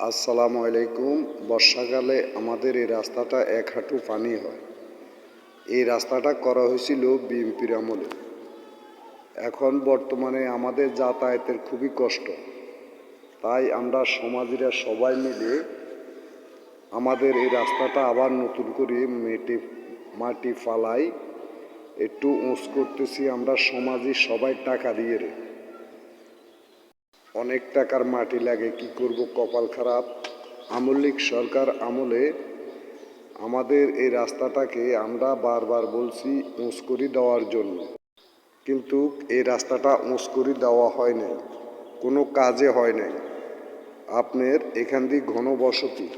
আসসালামু আলাইকুম। বর্ষাকালে আমাদের এই রাস্তাটা এক হাঁটু পানি হয়। এই রাস্তাটা করা হয়েছিল বিএনপির আমলে। এখন বর্তমানে আমাদের যাতায়াতের খুবই কষ্ট, তাই আমরা সমাজীরা সবাই মিলে আমাদের এই রাস্তাটা আবার নতুন করে মাটি ফালাই একটু উঁচ করতেছি। আমরা সমাজে সবাই টাকা দিয়ে অনেক টাকার মাটি লাগে, কি করব, কপাল খারাপ। আওয়ামী লীগ সরকার আমলে আমাদের এই রাস্তাটাকে আমরা বারবার বলছি উঁচ করে দেওয়ার জন্য, কিন্তু এই রাস্তাটা উঁচ করে দেওয়া হয় নাই, কোনো কাজে হয় নাই। আপনার এখান দিয়ে ঘনবসতি,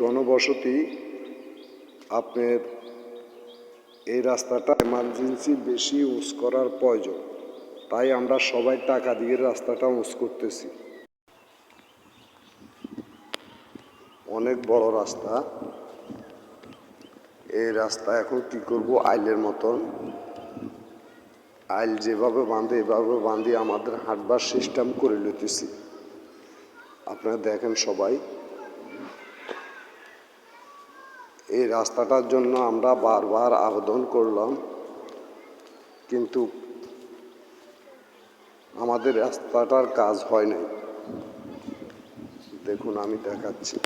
ঘনবসতি, আপনার এই রাস্তাটা এমার্জেন্সি বেশি উঁচ করার প্রয়োজন, তাই আমরা সবাই টাকা দিয়ে রাস্তাটা উঁচ করতেছি। অনেক বড় রাস্তা, এই রাস্তা এখন কি করব, আইলের মতন আইল যেভাবে বাঁধে এভাবে বাঁধে আমাদের হাঁটবার সিস্টেম করে লইতেছি। আপনারা দেখেন সবাই, এই রাস্তাটার জন্য আমরা বারবার আবেদন করলাম, কিন্তু আমাদের রাস্তাটার কাজ হয় নাই। দেখুন, আমি দেখাচ্ছি,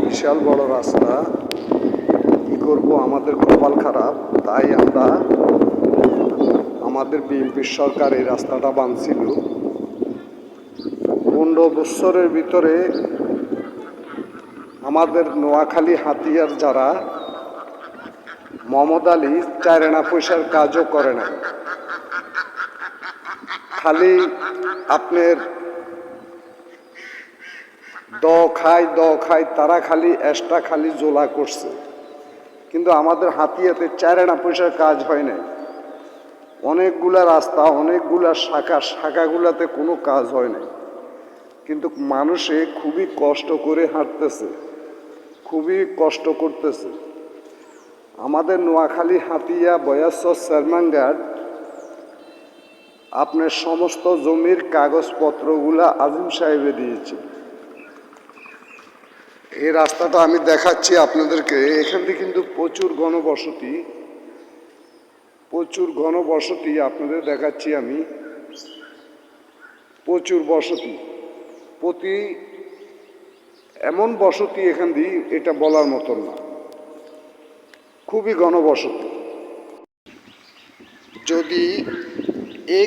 বিশাল বড় রাস্তা, কি করব, আমাদের কপাল খারাপ। তাই আমরা আমাদের বিএনপি সরকার এই রাস্তাটা বানছিল। 15 বছরের ভিতরে আমাদের নোয়াখালী হাতিয়ার যারা মোহাম্মদ আলী 4 আনা পয়সার কাজও করে না, খালি আপনার দ খায় তারা খালি এক্সট্রা খালি জোলা করছে, কিন্তু আমাদের হাতিয়াতে 4 আনা পয়সার কাজ হয় নাই। অনেকগুলা রাস্তা, অনেকগুলা শাখাগুলাতে কোনো কাজ হয় নাই, কিন্তু মানুষে খুবই কষ্ট করে হাঁটতেছে, খুবই কষ্ট করতেছে। আমাদের নোয়াখালী হাতিয়া বয়াসর সেরমাঙ্গার আপনার সমস্ত জমির কাগজপত্রগুলা আজিম সাহেবে দিয়েছে। এই রাস্তাটা আমি দেখাচ্ছি আপনাদেরকে, এখান থেকে কিন্তু প্রচুর ঘনবসতি আপনাদের দেখাচ্ছি আমি। প্রচুর বসতি, এমন বসতি এখান দিয়ে এটা বলার মতন না, খুবই ঘনবসতি। যদি এই